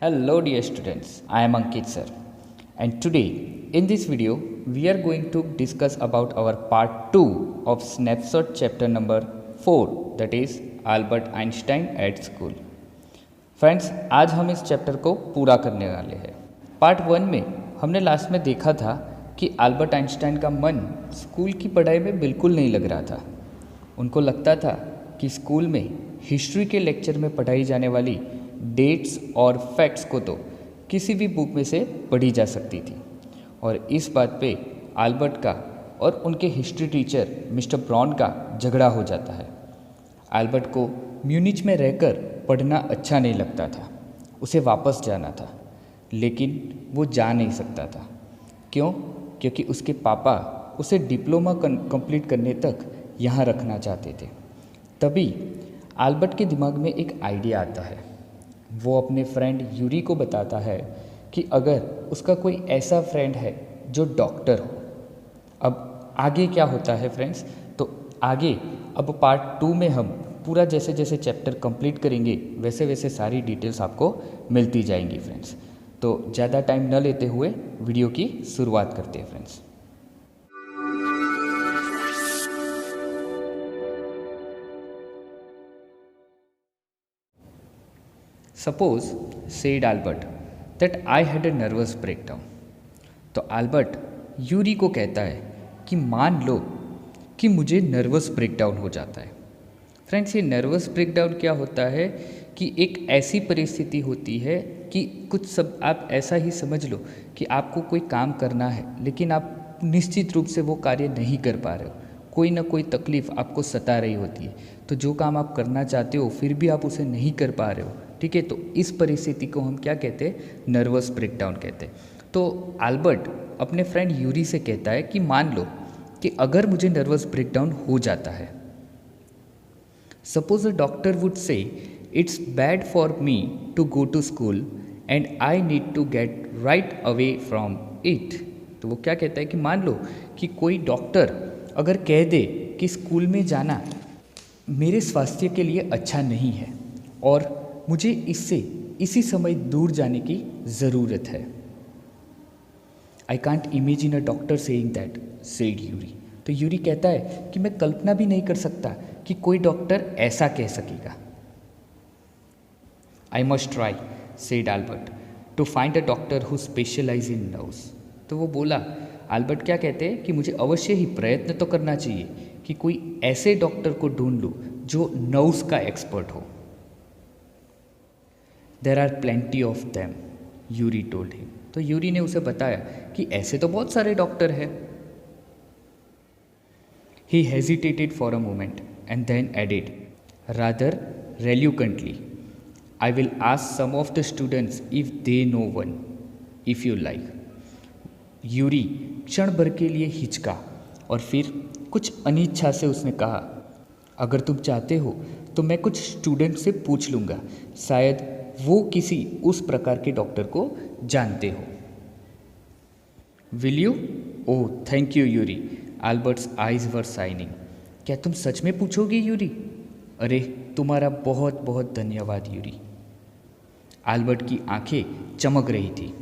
Hello dear students, I am Ankit sir, and today in this video we are going to discuss about our part 2 of snapshot chapter number 4, that is Albert Einstein at school. Friends, आज हम इस chapter को पूरा करने वाले हैं। Part 1 में हमने लास्ट में देखा था कि अल्बर्ट आइंस्टाइन का मन स्कूल की पढ़ाई में बिल्कुल नहीं लग रहा था। उनको लगता था कि स्कूल में हिस्ट्री के लेक्चर में पढ़ाई जाने वाली डेट्स और फैक्ट्स को तो किसी भी बुक में से पढ़ी जा सकती थी, और इस बात पे अल्बर्ट का और उनके हिस्ट्री टीचर मिस्टर ब्राउन का झगड़ा हो जाता है। अल्बर्ट को म्यूनिच में रहकर पढ़ना अच्छा नहीं लगता था, उसे वापस जाना था, लेकिन वो जा नहीं सकता था। क्यों? क्योंकि उसके पापा उसे डिप्लोमा कंप्लीट करने तक यहाँ रखना चाहते थे। तभी अल्बर्ट के दिमाग में एक आइडिया आता है। वो अपने फ्रेंड यूरी को बताता है कि अगर उसका कोई ऐसा फ्रेंड है जो डॉक्टर हो। अब आगे क्या होता है फ्रेंड्स, तो आगे अब पार्ट 2 में हम पूरा जैसे जैसे चैप्टर कंप्लीट करेंगे वैसे वैसे सारी डिटेल्स आपको मिलती जाएंगी फ्रेंड्स। तो ज़्यादा टाइम न लेते हुए वीडियो की शुरुआत करते हैं friends. Suppose, said Albert, that I had a nervous breakdown. तो अल्बर्ट यूरी को कहता है कि मान लो कि मुझे नर्वस ब्रेकडाउन हो जाता है। फ्रेंड्स, ये नर्वस ब्रेकडाउन क्या होता है कि एक ऐसी परिस्थिति होती है कि कुछ सब आप ऐसा ही समझ लो कि आपको कोई काम करना है, लेकिन आप निश्चित रूप से वो कार्य नहीं कर पा रहे हो। कोई ना कोई तकलीफ़ आपको सता रही होती है, तो जो काम आप करना चाहते हो फिर भी आप उसे नहीं कर पा रहे हो। ठीक है, तो इस परिस्थिति को हम क्या कहते हैं? नर्वस ब्रेकडाउन कहते हैं। तो अल्बर्ट अपने फ्रेंड यूरी से कहता है कि मान लो कि अगर मुझे नर्वस ब्रेकडाउन हो जाता है, suppose a doctor would say it's bad for me to go to school and I need to get right away from it. तो वो क्या कहता है कि मान लो कि कोई डॉक्टर अगर कह दे कि स्कूल में जाना मेरे स्वास्थ्य के लिए अच्छा नहीं है और मुझे इससे इसी समय दूर जाने की ज़रूरत है। I can't imagine a doctor saying that, said Yuri. तो यूरी कहता है कि मैं कल्पना भी नहीं कर सकता कि कोई डॉक्टर ऐसा कह सकेगा। I must try, said Albert, to find a doctor who specialize in nerves. तो वो बोला, अल्बर्ट क्या कहते हैं कि मुझे अवश्य ही प्रयत्न तो करना चाहिए कि कोई ऐसे डॉक्टर को ढूंढ लूँ जो नर्व्स का एक्सपर्ट हो। There are plenty of them, Yuri told him. तो यूरी ने उसे बताया कि ऐसे तो बहुत सारे डॉक्टर हैं। He hesitated for a moment and then added rather reluctantly, I will ask some of the students if they know one, if you like. Yuri क्षण भर के लिए हिचका और फिर कुछ अनिच्छा से उसने कहा, अगर तुम चाहते हो तो मैं कुछ स्टूडेंट से पूछ लूँगा, शायद वो किसी उस प्रकार के डॉक्टर को जानते हो। Will you? Oh thank you Yuri, Albert's eyes were shining. क्या तुम सच में पूछोगे यूरी? अरे तुम्हारा बहुत बहुत धन्यवाद यूरी। अल्बर्ट की आंखें चमक रही थी।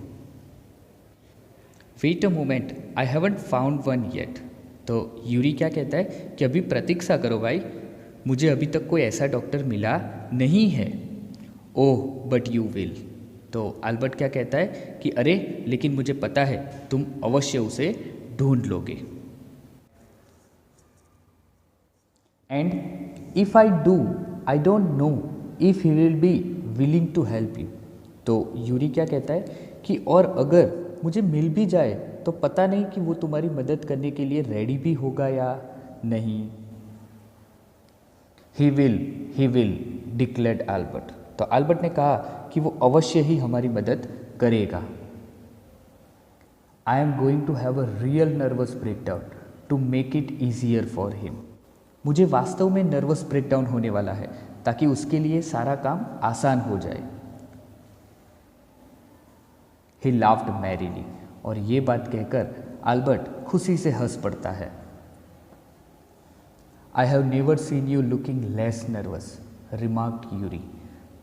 Wait a moment, I haven't found one yet. तो यूरी क्या कहता है कि अभी प्रतीक्षा करो भाई, मुझे अभी तक कोई ऐसा डॉक्टर मिला नहीं है। Oh but you will. तो अल्बर्ट क्या कहता है कि अरे लेकिन मुझे पता है तुम अवश्य उसे ढूंढ लोगे। And if I do, I don't know if he will be willing to help you. तो यूरी क्या कहता है कि और अगर मुझे मिल भी जाए तो पता नहीं कि वो तुम्हारी मदद करने के लिए रेडी भी होगा या नहीं। He will declared Albert. तो अल्बर्ट ने कहा कि वो अवश्य ही हमारी मदद करेगा। I am going to have a real nervous breakdown to make it easier for him. मुझे वास्तव में नर्वस ब्रेकडाउन होने वाला है ताकि उसके लिए सारा काम आसान हो जाए। ही लाफ्ड मैरीली, और ये बात कहकर अल्बर्ट खुशी से हंस पड़ता है। I have never seen you looking less nervous, remarked Yuri.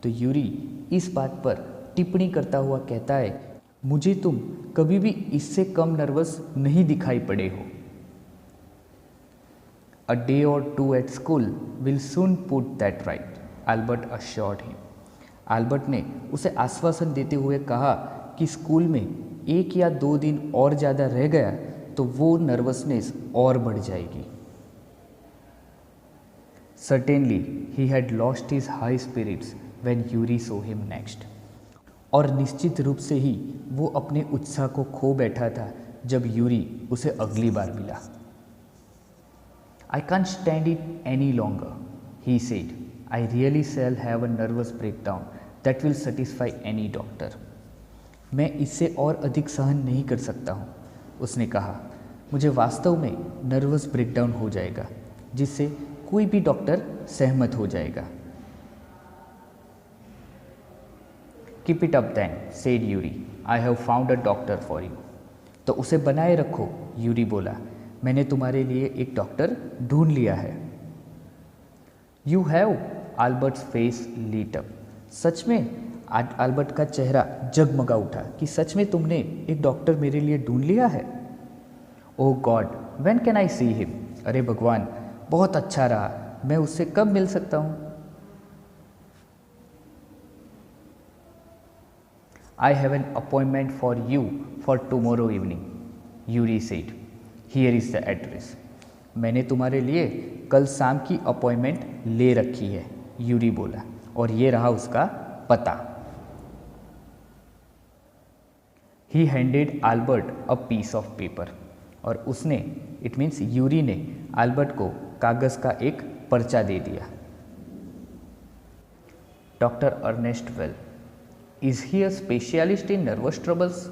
तो यूरी इस बात पर टिप्पणी करता हुआ कहता है, मुझे तुम कभी भी इससे कम नर्वस नहीं दिखाई पड़े हो। A day or two at school will soon put that right, Albert assured him. Albert ने उसे आश्वासन देते हुए कहा कि स्कूल में 1 या 2 दिन और ज़्यादा रह गया तो वो नर्वसनेस और बढ़ जाएगी। Certainly, he had lost his high spirits when Yuri saw him next. और निश्चित रूप से ही वो अपने उत्साह को खो बैठा था जब यूरी उसे अगली बार मिला। I can't stand it any longer, he said. I really shall have a nervous breakdown that will satisfy any doctor. मैं इससे और अधिक सहन नहीं कर सकता हूँ, उसने कहा। मुझे वास्तव में नर्वस ब्रेकडाउन हो जाएगा जिससे कोई भी डॉक्टर सहमत हो जाएगा। Keep it up then, said Yuri. I have found a doctor for you. तो उसे बनाए रखो, यूरी बोला। मैंने तुम्हारे लिए एक डॉक्टर ढूंढ लिया है। You have, Albert's face lit up. सच में? एल्बर्ट का चेहरा जगमगा उठा कि सच में तुमने एक डॉक्टर मेरे लिए ढूंढ लिया है। Oh God, when can I see him? अरे भगवान, बहुत अच्छा रहा, मैं उससे कब मिल सकता हूँ? I have an appointment for you for tomorrow evening, Yuri said. Here is the address. मैंने तुम्हारे लिए कल शाम की अपॉइंटमेंट ले रखी है, यूरी बोला, और ये रहा उसका पता। He handed Albert a piece of paper, और उसने, इट मीन्स यूरी ने एल्बर्ट को कागज़ का एक पर्चा दे दिया। Doctor Ernest Weil, is he a specialist in nervous troubles?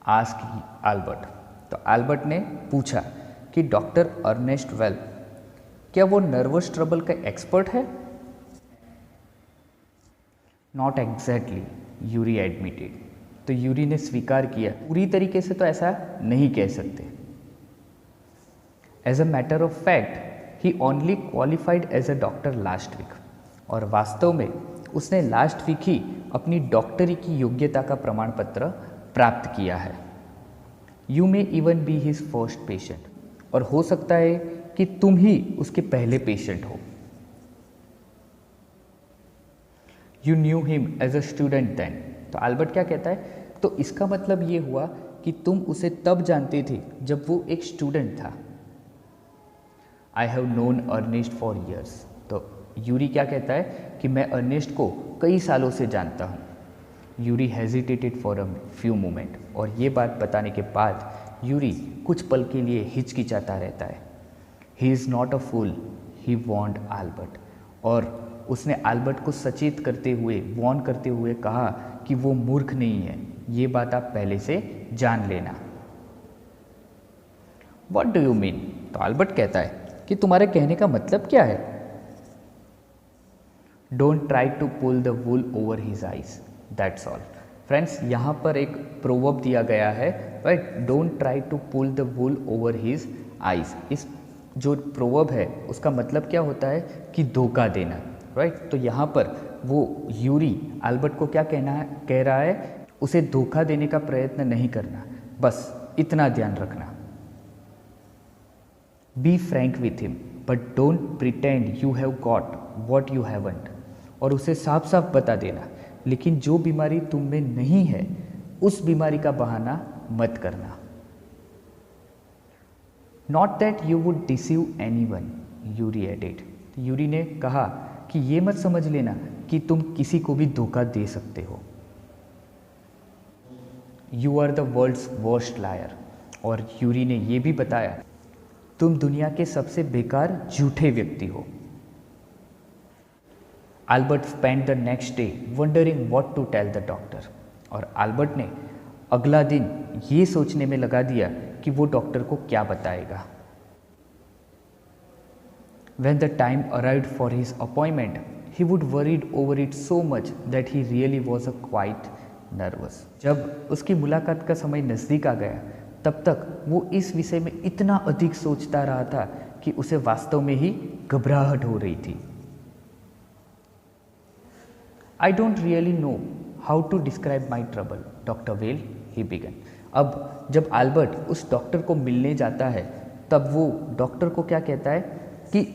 Ask Albert. तो एल्बर्ट ने पूछा कि डॉक्टर अर्नेस्ट वेल क्या वो नर्वस ट्रबल का एक्सपर्ट है? Not exactly, Yuri admitted. तो यूरी ने स्वीकार किया, पूरी तरीके से तो ऐसा नहीं कह सकते। As a matter of fact he only qualified as a doctor last week, और वास्तव में उसने लास्ट वीक ही अपनी डॉक्टरी की योग्यता का प्रमाण पत्र प्राप्त किया है। You may even be his first patient, और हो सकता है कि तुम ही उसके पहले पेशेंट हो। You knew him as a student then. तो एल्बर्ट क्या कहता है, तो इसका मतलब ये हुआ कि तुम उसे तब जानते थे जब वो एक स्टूडेंट था। I have known Ernest for years. तो यूरी क्या कहता है कि मैं अर्नेस्ट को कई सालों से जानता हूँ। Yuri hesitated for a few moment, और ये बात बताने के बाद यूरी कुछ पल के लिए हिचकिचाता रहता है। He is not a fool, he warned Albert, और उसने एल्बर्ट को सचेत करते हुए, वॉर्न करते हुए कहा कि वो मूर्ख नहीं है, ये बात आप पहले से जान लेना। What do you mean? तो एल्बर्ट कहता है कि तुम्हारे कहने का मतलब क्या है? Don't try to pull the wool over his eyes, that's all. Friends, यहाँ पर एक प्रोवर्ब दिया गया है, right, don't try to pull the wool over his eyes. इस जो प्रोवर्ब है उसका मतलब क्या होता है कि धोखा देना, राइट। तो यहाँ पर वो यूरी एल्बर्ट को क्या कह रहा है, उसे धोखा देने का प्रयत्न नहीं करना, बस इतना ध्यान रखना। Be frank with him but don't pretend you have got what you haven't, और उसे साफ साफ बता देना, लेकिन जो बीमारी तुम में नहीं है उस बीमारी का बहाना मत करना। Not that you would deceive anyone, Yuri added. Yuri ने कहा कि ये मत समझ लेना कि तुम किसी को भी धोखा दे सकते हो। You are the world's worst liar, और यूरी ने यह भी बताया तुम दुनिया के सबसे बेकार झूठे व्यक्ति हो। Albert spend the next day wondering what to tell the doctor, और एल्बर्ट ने अगला दिन ये सोचने में लगा दिया कि वो डॉक्टर को क्या बताएगा। When the time arrived for his appointment, he would worried over it so much that he really was a quite nervous. जब उसकी मुलाकात का समय नज़दीक आ गया, तब तक वो इस विषय में इतना अधिक सोचता रहा था कि उसे वास्तव में ही घबराहट हो रही थी। I don't really know how to describe my trouble doctor Weil he began. अब जब एल्बर्ट उस डॉक्टर को मिलने जाता है तब वो डॉक्टर को क्या कहता है कि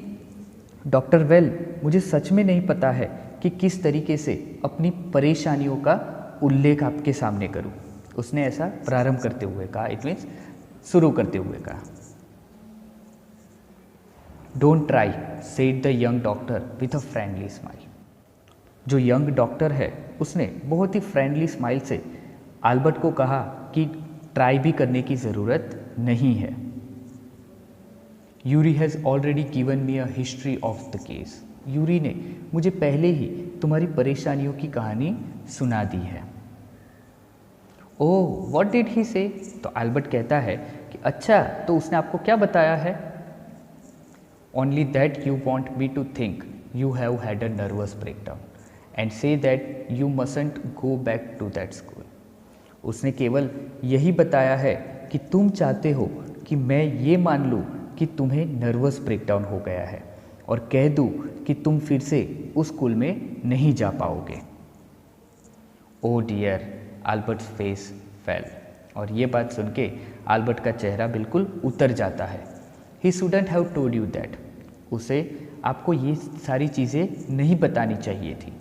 डॉक्टर वेल, मुझे सच में नहीं पता है कि किस तरीके से अपनी परेशानियों का उल्लेख आपके सामने करूं। उसने ऐसा प्रारंभ करते हुए कहा, इट मीन्स शुरू करते हुए कहा। Don't try, said the young doctor with a friendly smile. जो यंग डॉक्टर है उसने बहुत ही फ्रेंडली स्माइल से एल्बर्ट को कहा कि ट्राई भी करने की ज़रूरत नहीं है। Yuri has already given me a history of the case. Yuri ने मुझे पहले ही तुम्हारी परेशानियों की कहानी सुना दी है। ओह व्हाट डिड ही से? तो एल्बर्ट कहता है कि अच्छा, तो उसने आपको क्या बताया है? Only that you want me to think you have had a nervous breakdown and say that you mustn't go back to that school. उसने केवल यही बताया है कि तुम चाहते हो कि मैं ये मान लूँ कि तुम्हें नर्वस ब्रेकडाउन हो गया है और कह दूँ कि तुम फिर से उस स्कूल में नहीं जा पाओगे। ओ डियर, एल्बर्ट्स फेस फेल। और ये बात सुन के एल्बर्ट का चेहरा बिल्कुल उतर जाता है। He shouldn't have told you that. उसे आपको ये सारी चीज़ें नहीं बतानी चाहिए थी।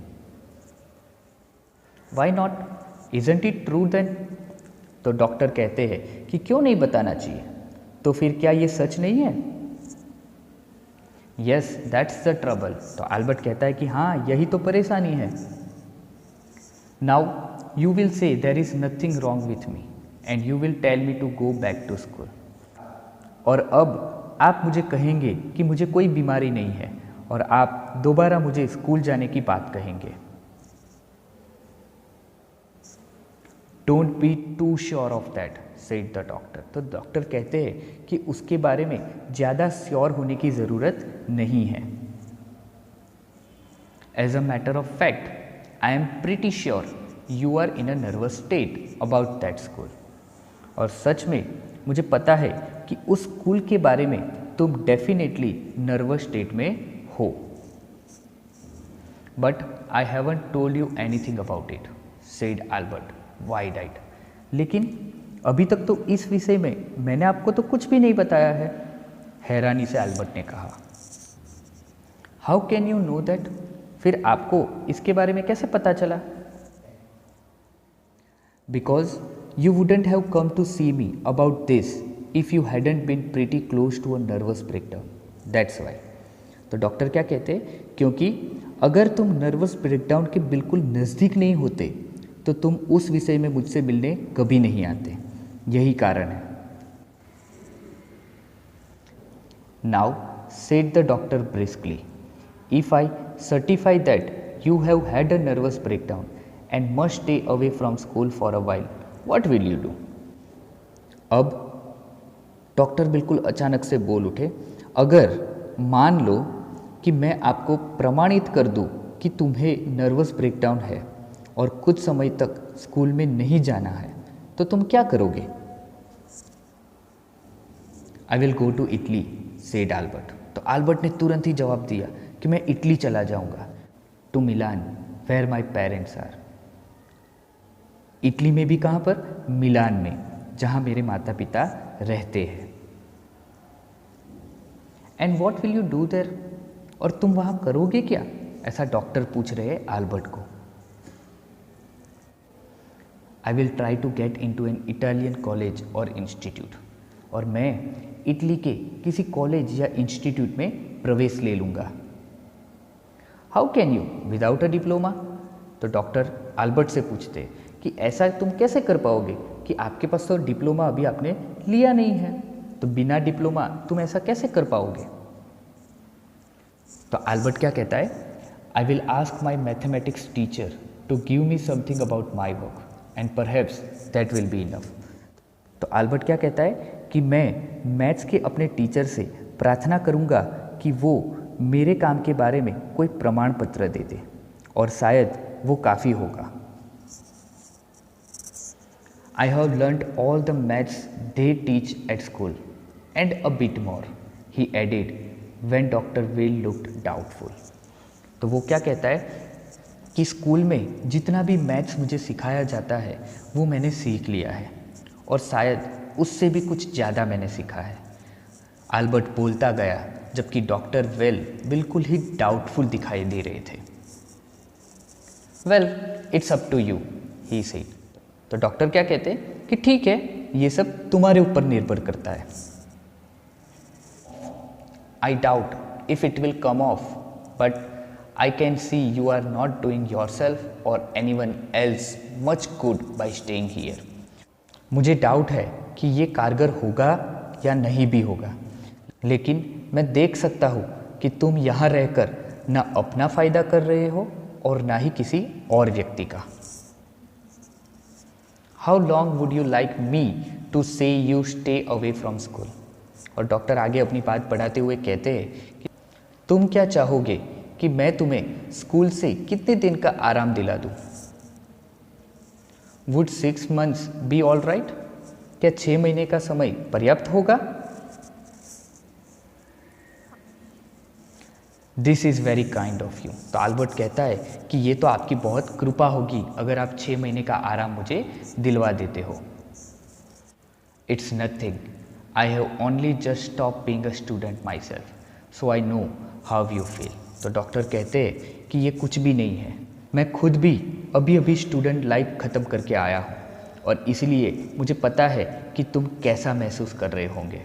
Why not? Isn't it true then? तो डॉक्टर कहते हैं कि क्यों नहीं बताना चाहिए? तो फिर क्या ये सच नहीं है? Yes that's the trouble. तो एल्बर्ट कहता है कि हाँ, यही तो परेशानी है। Now you will say there is nothing wrong with me and you will tell me to go back to school. और अब आप मुझे कहेंगे कि मुझे कोई बीमारी नहीं है और आप दोबारा मुझे स्कूल जाने की बात कहेंगे। Don't be too sure of that, said the doctor. तो डॉक्टर कहते हैं कि उसके बारे में ज़्यादा श्योर होने की ज़रूरत नहीं है। As a matter of fact I am pretty sure you are in a nervous state about that school. और सच में मुझे पता है कि उस स्कूल के बारे में तुम डेफिनेटली नर्वस स्टेट में हो। But I haven't told you anything about it, said Albert wide eyed. लेकिन अभी तक तो इस विषय में मैंने आपको तो कुछ भी नहीं बताया है, हैरानी से एल्बर्ट ने कहा। How can you know that? फिर आपको इसके बारे में कैसे पता चला? Because you wouldn't have come to see me about this if you hadn't been pretty close to a nervous breakdown, that's why. तो डॉक्टर क्या कहते हैं, क्योंकि अगर तुम नर्वस ब्रेकडाउन के बिल्कुल नज़दीक नहीं होते तो तुम उस विषय में मुझसे मिलने कभी नहीं आते, यही कारण है। Now said the doctor briskly, if I certify that you have had a nervous breakdown and must stay away from school for a while, what will you do? अब डॉक्टर बिल्कुल अचानक से बोल उठे, अगर मान लो कि मैं आपको प्रमाणित कर दूं कि तुम्हें नर्वस ब्रेकडाउन है और कुछ समय तक स्कूल में नहीं जाना है, तो तुम क्या करोगे? I will go to Italy, said Albert. तो एल्बर्ट ने तुरंत ही जवाब दिया कि मैं इटली चला जाऊंगा, to Milan where my parents are. Italy में भी कहाँ पर? मिलान में, जहाँ मेरे माता पिता रहते हैं। And what will you do their? और तुम वहाँ करोगे क्या? ऐसा डॉक्टर पूछ रहे हैं एल्बर्ट को। I will try to get into an Italian college और इंस्टीट्यूट। और मैं इटली के किसी कॉलेज या इंस्टीट्यूट में प्रवेश ले लूँगा। How can you without a diploma? तो डॉक्टर एल्बर्ट से पूछते कि ऐसा तुम कैसे कर पाओगे कि आपके पास तो डिप्लोमा अभी आपने लिया नहीं है, तो बिना डिप्लोमा तुम ऐसा कैसे कर पाओगे? तो एल्बर्ट क्या कहता है, I will ask my mathematics teacher to give me something about my work and perhaps that will be enough. तो एल्बर्ट क्या कहता है कि मैं मैथ्स के अपने टीचर से प्रार्थना करूंगा कि वो मेरे काम के बारे में कोई प्रमाण पत्र दे दे और शायद वो काफ़ी होगा। I have learned all the maths they teach at school and a bit more, he added when doctor Weil looked doubtful. तो वो क्या कहता है कि स्कूल में जितना भी मैथ्स मुझे सिखाया जाता है वो मैंने सीख लिया है और शायद उससे भी कुछ ज़्यादा मैंने सीखा है। आल्बर्ट बोलता गया जबकि डॉक्टर वेल बिल्कुल ही डाउटफुल दिखाई दे रहे थे। Well, it's up to you, he said. तो डॉक्टर क्या कहते कि ठीक है, ये सब तुम्हारे ऊपर निर्भर करता है। I doubt if it will come of, but I can see you are not doing yourself or anyone else much good by staying here. मुझे डाउट है कि ये कारगर होगा या नहीं भी होगा, लेकिन मैं देख सकता हूँ कि तुम यहाँ रहकर ना अपना फ़ायदा कर रहे हो और ना ही किसी और व्यक्ति का। How long would you like me to say you stay away from school? और डॉक्टर आगे अपनी बात बढ़ाते हुए कहते हैं कि तुम क्या चाहोगे कि मैं तुम्हें स्कूल से कितने दिन का आराम दिला दूं? Would 6 months be all right? क्या 6 महीने का समय पर्याप्त होगा? This is very kind of you. तो आल्बर्ट कहता है कि ये तो आपकी बहुत कृपा होगी अगर आप 6 महीने का आराम मुझे दिलवा देते हो। It's nothing. I have only just stopped being a student myself, so I know how you feel. तो डॉक्टर कहते हैं कि ये कुछ भी नहीं है, मैं खुद भी अभी अभी स्टूडेंट लाइफ ख़त्म करके आया हूँ और इसलिए मुझे पता है कि तुम कैसा महसूस कर रहे होंगे।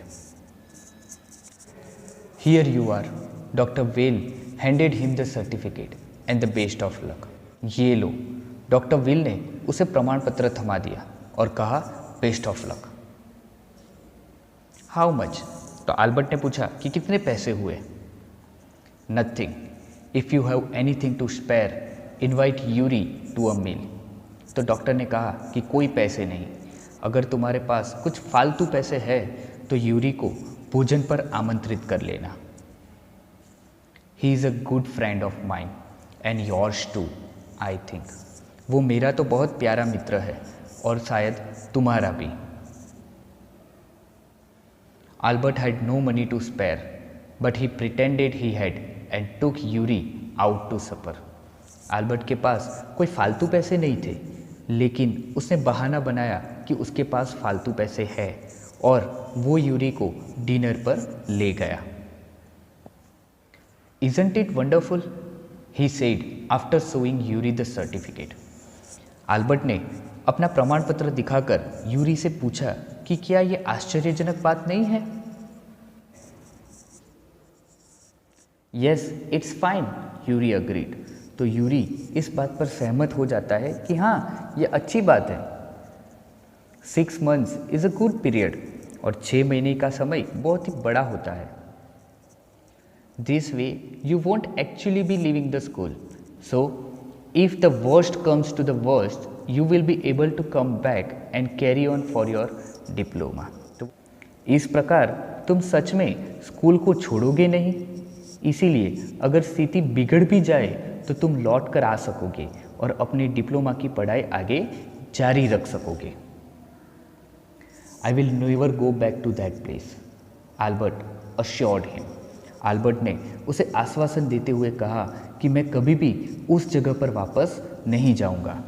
Here you are. Doctor Weil handed him the certificate and the best of luck. ये लो। डॉक्टर वेल ने उसे प्रमाण पत्र थमा दिया और कहा best of luck. How much? तो आल्बर्ट ने पूछा कि कितने पैसे हुए? Nothing. If you have anything to spare invite Yuri to a meal. तो डॉक्टर ने कहा कि कोई पैसे नहीं, अगर तुम्हारे पास कुछ फालतू पैसे है तो यूरी को भोजन पर आमंत्रित कर लेना। He is a good friend of mine and yours too, I think. वो मेरा तो बहुत प्यारा मित्र है और शायद तुम्हारा भी। Albert had no money to spare, but he pretended he had and took Yuri out to supper. Albert के पास कोई फालतू पैसे नहीं थे, लेकिन उसने बहाना बनाया कि उसके पास फालतू पैसे है और वो यूरी को डिनर पर ले गया। Isn't it wonderful? He said after showing Yuri the certificate. Albert ने अपना प्रमाण पत्र दिखाकर यूरी से पूछा कि क्या ये आश्चर्यजनक बात नहीं है? Yes, it's fine, Yuri agreed. तो यूरी इस बात पर सहमत हो जाता है कि हाँ, ये अच्छी बात है। 6 months is a good period, और 6 महीने का समय बहुत ही बड़ा होता है। This way you won't actually be leaving the school, so if the worst comes to the worst you will be able to come back and carry on for your diploma. तो इस प्रकार तुम सच में स्कूल को छोड़ोगे नहीं, इसीलिए अगर स्थिति बिगड़ भी जाए तो तुम लौट कर आ सकोगे और अपने डिप्लोमा की पढ़ाई आगे जारी रख सकोगे। I will never go back to that place, Albert assured him. Albert ने उसे आश्वासन देते हुए कहा कि मैं कभी भी उस जगह पर वापस नहीं जाऊंगा।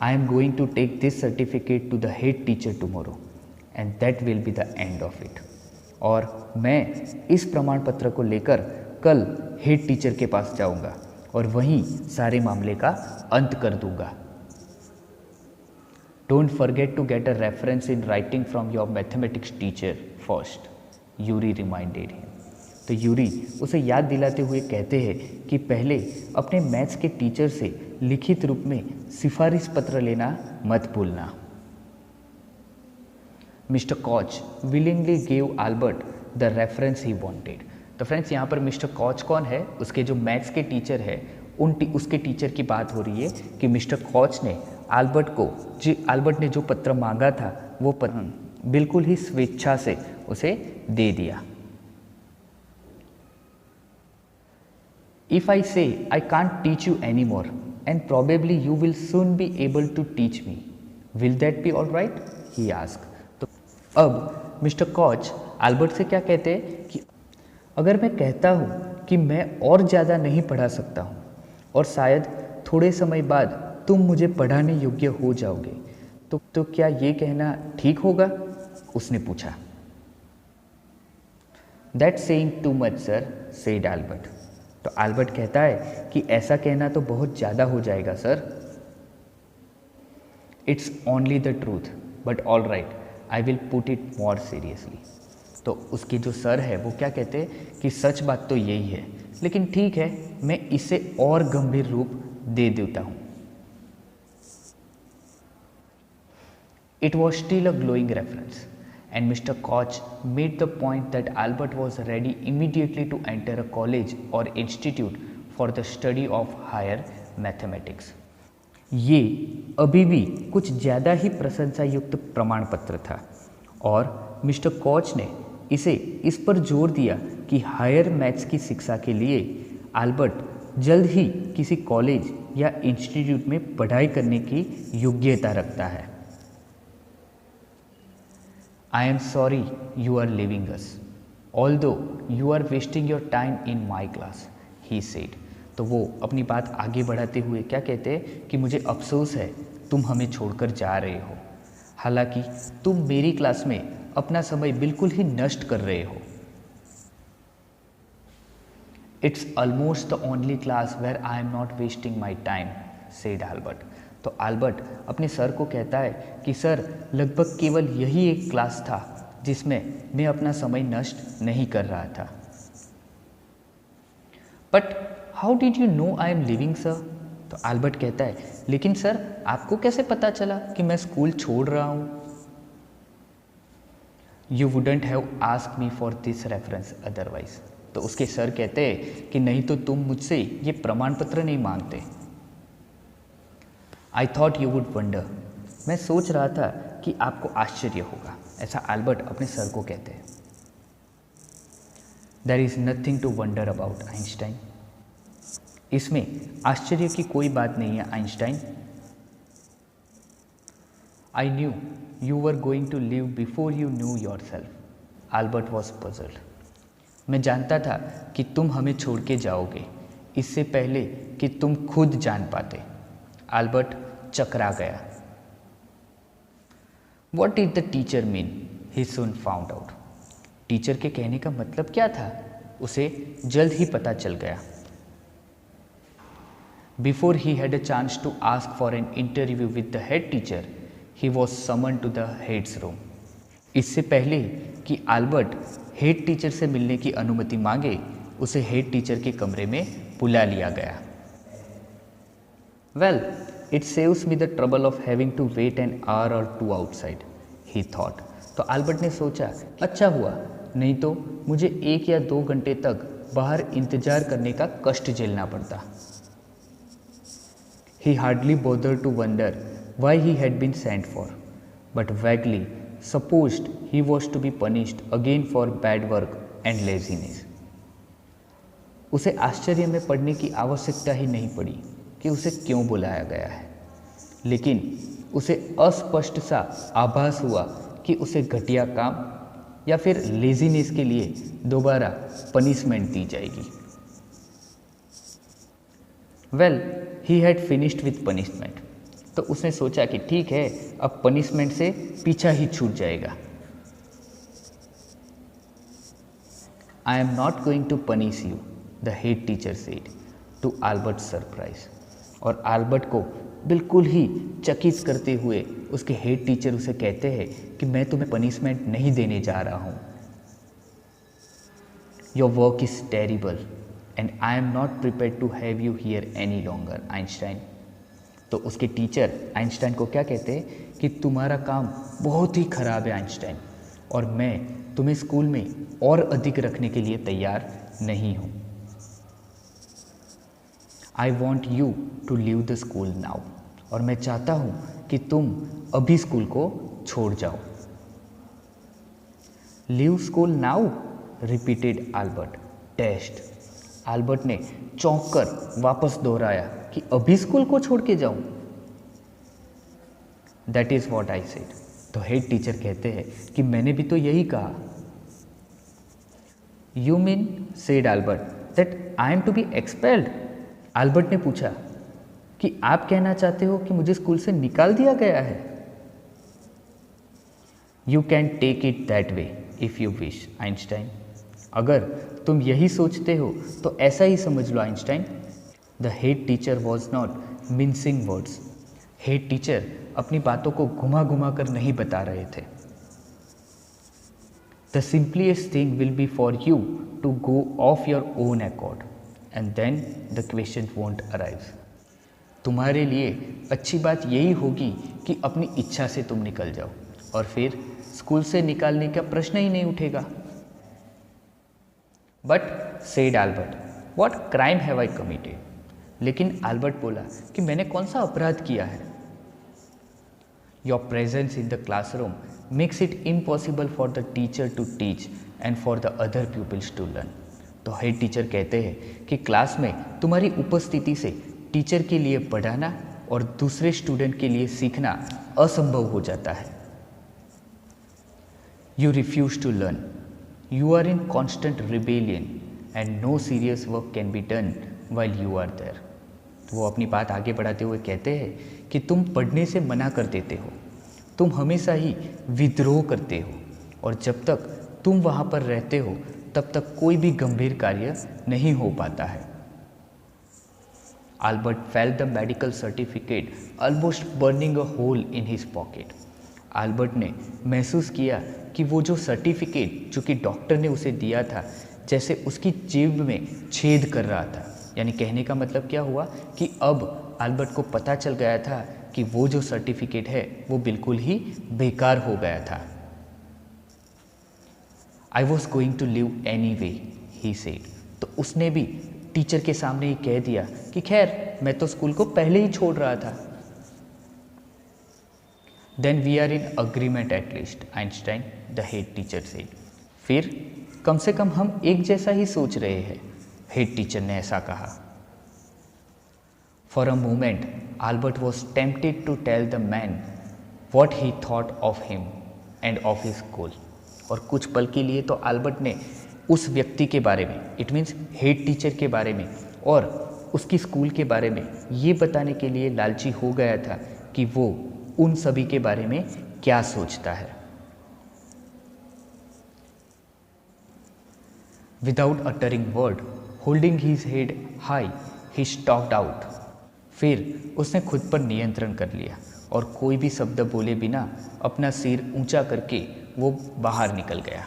I am going to take this certificate to the head teacher tomorrow and that will be the end of it. और मैं इस प्रमाण पत्र को लेकर कल हेड टीचर के पास जाऊंगा और वहीं सारे मामले का अंत कर दूंगा। Don't forget to get a reference in writing from your mathematics teacher first, Yuri reminded him. तो यूरी उसे याद दिलाते हुए कहते हैं कि पहले अपने मैथ्स के टीचर से लिखित रूप में सिफारिश पत्र लेना मत भूलना। Mr Koch willingly gave Albert the reference he wanted. तो फ्रेंड्स, यहाँ पर मिस्टर कॉच कौन है? उसके जो मैथ्स के टीचर है उसके टीचर की बात हो रही है कि मिस्टर कॉच ने आल्बर्ट ने जो पत्र मांगा था वो पत्र बिल्कुल ही स्वेच्छा से उसे दे दिया। If I say I can't teach you anymore and probably you will soon be able to teach me, will that be all right? He asked. तो अब मिस्टर कॉच आल्बर्ट से क्या कहते हैं कि अगर मैं कहता हूँ कि मैं और ज़्यादा नहीं पढ़ा सकता हूँ और शायद थोड़े समय बाद तुम मुझे पढ़ाने योग्य हो जाओगे। तो क्या ये कहना ठीक होगा? उसने पूछा। That's saying too much sir, said Albert. तो एल्बर्ट कहता है कि ऐसा कहना तो बहुत ज़्यादा हो जाएगा sir. It's only the truth but all right, I will put it more seriously. तो उसके जो सर है वो क्या कहते हैं कि सच बात तो यही है, लेकिन ठीक है, मैं इसे और गंभीर रूप दे देता हूँ। It was still a glowing reference, and Mr. Koch made the point that Albert was ready immediately to enter a college or institute for the study of higher mathematics. ये अभी भी कुछ ज़्यादा ही प्रशंसा युक्त प्रमाण पत्र था और मिस्टर कॉच ने इसे इस पर जोर दिया कि हायर मैथ्स की शिक्षा के लिए एल्बर्ट जल्द ही किसी कॉलेज या इंस्टीट्यूट में पढ़ाई करने की योग्यता रखता है। I am sorry you are leaving us, although you are wasting your time in my class, he said. तो वो अपनी बात आगे बढ़ाते हुए क्या कहते हैं कि मुझे अफसोस है तुम हमें छोड़कर जा रहे हो, हालांकि तुम मेरी क्लास में अपना समय बिल्कुल ही नष्ट कर रहे हो। It's almost the only class where I am not wasting my time, said Albert. तो एल्बर्ट अपने सर को कहता है कि सर, लगभग केवल यही एक क्लास था जिसमें मैं अपना समय नष्ट नहीं कर रहा था। But how did you know I am living sir? तो एल्बर्ट कहता है, लेकिन सर आपको कैसे पता चला कि मैं स्कूल छोड़ रहा हूँ? You wouldn't have asked me for this reference otherwise. तो उसके सर कहते हैं कि नहीं तो तुम मुझसे ये प्रमाण पत्र नहीं मांगते। I thought you would wonder. मैं सोच रहा था कि आपको आश्चर्य होगा, ऐसा एल्बर्ट अपने सर को कहते हैं। There is nothing to wonder about Einstein. इसमें आश्चर्य की कोई बात नहीं है Einstein. I knew you were going to leave before you knew yourself. Albert was puzzled. मैं जानता था कि तुम हमें छोड़ के जाओगे इससे पहले कि तुम खुद जान पाते। एल्बर्ट चकरा गया। What did the teacher mean? He soon found out. Teacher के कहने का मतलब क्या था उसे जल्द ही पता चल गया। Before he had a chance to ask for an interview with the head teacher, he was summon to the head's room. इससे पहले कि एल्बर्ट हेड टीचर से मिलने की अनुमति मांगे, उसे हेड टीचर के कमरे में बुला लिया गया। Well, it saves me the trouble of having to wait an hour or two outside, he thought. तो एल्बर्ट ने सोचा, अच्छा हुआ, नहीं तो मुझे 1 या 2 घंटे तक बाहर इंतजार करने का कष्ट झेलना पड़ता। He hardly bothered to wonder why he had been sent for, but vaguely supposed he was to be punished again for bad work and laziness. उसे आश्चर्य में पड़ने की आवश्यकता ही नहीं पड़ी कि उसे क्यों बुलाया गया है, लेकिन उसे अस्पष्ट सा आभास हुआ कि उसे घटिया काम या फिर लेजीनेस के लिए दोबारा पनिशमेंट दी जाएगी। Well, he had finished with punishment. तो उसने सोचा कि ठीक है, अब पनिशमेंट से पीछा ही छूट जाएगा। I am not going to punish you, the head teacher said to Albert surprise. और एल्बर्ट को बिल्कुल ही चकित करते हुए उसके हेड टीचर उसे कहते हैं कि मैं तुम्हें पनिशमेंट नहीं देने जा रहा हूँ। Your work is terrible and I am not prepared to have you here any longer, Einstein. तो उसके टीचर आइंस्टाइन को क्या कहते हैं कि तुम्हारा काम बहुत ही खराब है आइंस्टाइन, और मैं तुम्हें स्कूल में और अधिक रखने के लिए तैयार नहीं हूँ। I want you to leave the school now. और मैं चाहता हूँ कि तुम अभी स्कूल को छोड़ जाओ। Leave school now, repeated Albert test. Albert ने चौंक कर वापस दोहराया कि अभी स्कूल को छोड़ के जाऊं। That is what I said. तो हेड टीचर कहते हैं कि मैंने भी तो यही कहा। You mean, said Albert, that I am to be expelled? Albert ने पूछा कि आप कहना चाहते हो कि मुझे स्कूल से निकाल दिया गया है? You can take it that way if you wish, Einstein. अगर तुम यही सोचते हो तो ऐसा ही समझ लो, Einstein. The head teacher was not mincing words. Head teacher अपनी बातों को घुमा घुमा कर नहीं बता रहे थे। The simplest thing will be for you to go of your own accord and then the question won't arrive. तुम्हारे लिए अच्छी बात यही होगी कि अपनी इच्छा से तुम निकल जाओ और फिर स्कूल से निकालने का प्रश्न ही नहीं उठेगा। But said Albert, what crime have I committed? लेकिन एल्बर्ट बोला कि मैंने कौन सा अपराध किया है? Your presence in the classroom makes it impossible for the teacher to teach and for the other peoples to learn. तो हेड टीचर कहते हैं कि क्लास में तुम्हारी उपस्थिति से टीचर के लिए पढ़ाना और दूसरे स्टूडेंट के लिए सीखना असंभव हो जाता है। You refuse to learn, you are in constant rebellion and no serious work can be done while you are there. तो वो अपनी बात आगे बढ़ाते हुए कहते हैं कि तुम पढ़ने से मना कर देते हो, तुम हमेशा ही विद्रोह करते हो और जब तक तुम वहाँ पर रहते हो तब तक कोई भी गंभीर कार्य नहीं हो पाता है। Albert felt the medical certificate almost burning a hole in his pocket. Albert ने महसूस किया कि वो जो सर्टिफिकेट जो कि डॉक्टर ने उसे दिया था जैसे उसकी जेब में छेद कर रहा था। यानी कहने का मतलब क्या हुआ कि अब एल्बर्ट को पता चल गया था कि वो जो सर्टिफिकेट है वो बिल्कुल ही बेकार हो गया था। I was going to leave anyway, he said. तो उसने भी टीचर के सामने ही कह दिया कि खैर मैं तो स्कूल को पहले ही छोड़ रहा था। Then we are in agreement at least, Einstein, the head teacher said. फिर कम से कम हम एक जैसा ही सोच रहे हैं, हेड टीचर ने ऐसा कहा। For a moment Albert was tempted to tell the man what he thought of him and of his school. और कुछ पल के लिए तो एल्बर्ट ने उस व्यक्ति के बारे में, इट मीन्स हेड टीचर के बारे में और उसकी स्कूल के बारे में ये बताने के लिए लालची हो गया था कि वो उन सभी के बारे में क्या सोचता है। Without uttering word, holding his head high, he stalked out. फिर उसने खुद पर नियंत्रण कर लिया और कोई भी शब्द बोले बिना अपना सिर ऊंचा करके वो बाहर निकल गया।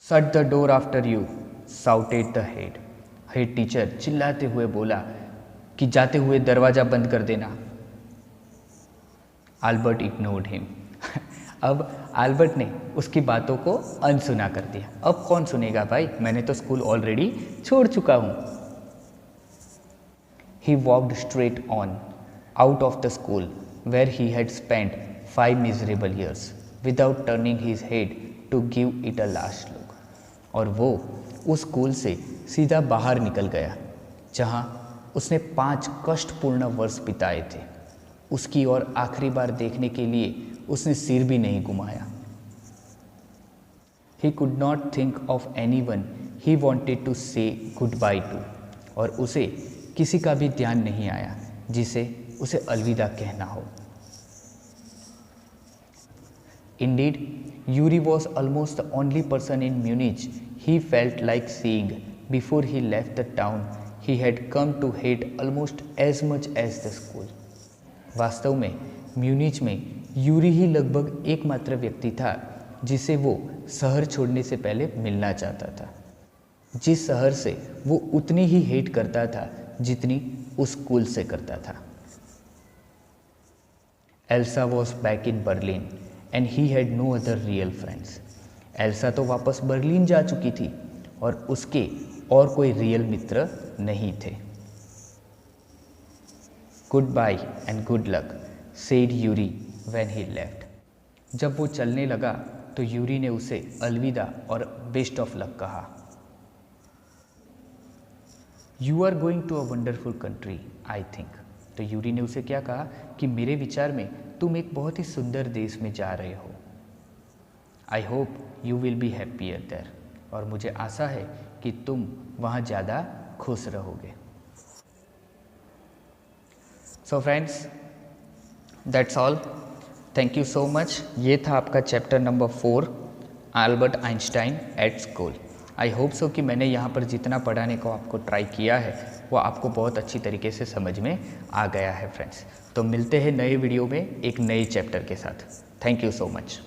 Shut the door after you, shouted the head. Head teacher चिल्लाते हुए बोला कि जाते हुए दरवाज़ा बंद कर देना। Albert ignored him. अब एल्बर्ट ने उसकी बातों को अनसुना कर दिया। अब कौन सुनेगा भाई, मैंने तो स्कूल ऑलरेडी छोड़ चुका हूँ। He walked straight on out of the school where he had spent 5 miserable years without turning his head to give it a last look। और वो उस स्कूल से सीधा बाहर निकल गया जहाँ उसने 5 कष्टपूर्ण वर्ष बिताए थे। उसकी ओर आखिरी बार देखने के लिए उसने सिर भी नहीं घुमाया। He could not think of anyone he wanted to say goodbye to। और उसे किसी का भी ध्यान नहीं आया जिसे उसे अलविदा कहना हो। Indeed, Yuri was almost the only person in Munich he felt like seeing before he left the town he had come to hate almost as much as the school। वास्तव में म्यूनिच में यूरी ही लगभग एकमात्र व्यक्ति था जिसे वो शहर छोड़ने से पहले मिलना चाहता था, जिस शहर से वो उतनी ही हेट करता था जितनी उस स्कूल से करता था। Elsa was back in Berlin and he had no other real friends. Elsa तो वापस बर्लिन जा चुकी थी और उसके और कोई रियल मित्र नहीं थे। Goodbye and good luck, said Yuri when he left. जब वो चलने लगा तो यूरी ने उसे अलविदा और बेस्ट ऑफ लक कहा। You are going to a wonderful country I think. तो यूरी ने उसे क्या कहा कि मेरे विचार में तुम एक बहुत ही सुंदर देश में जा रहे हो। I hope you will be happier there. और मुझे आशा है कि तुम वहाँ ज़्यादा खुश रहोगे। So friends, that's all. Thank you so much. ये था आपका chapter number 4, Albert Einstein at school. I hope so कि मैंने यहाँ पर जितना पढ़ाने को आपको ट्राई किया है वो आपको बहुत अच्छी तरीके से समझ में आ गया है फ्रेंड्स। तो मिलते हैं नए वीडियो में एक नए चैप्टर के साथ। Thank you so much.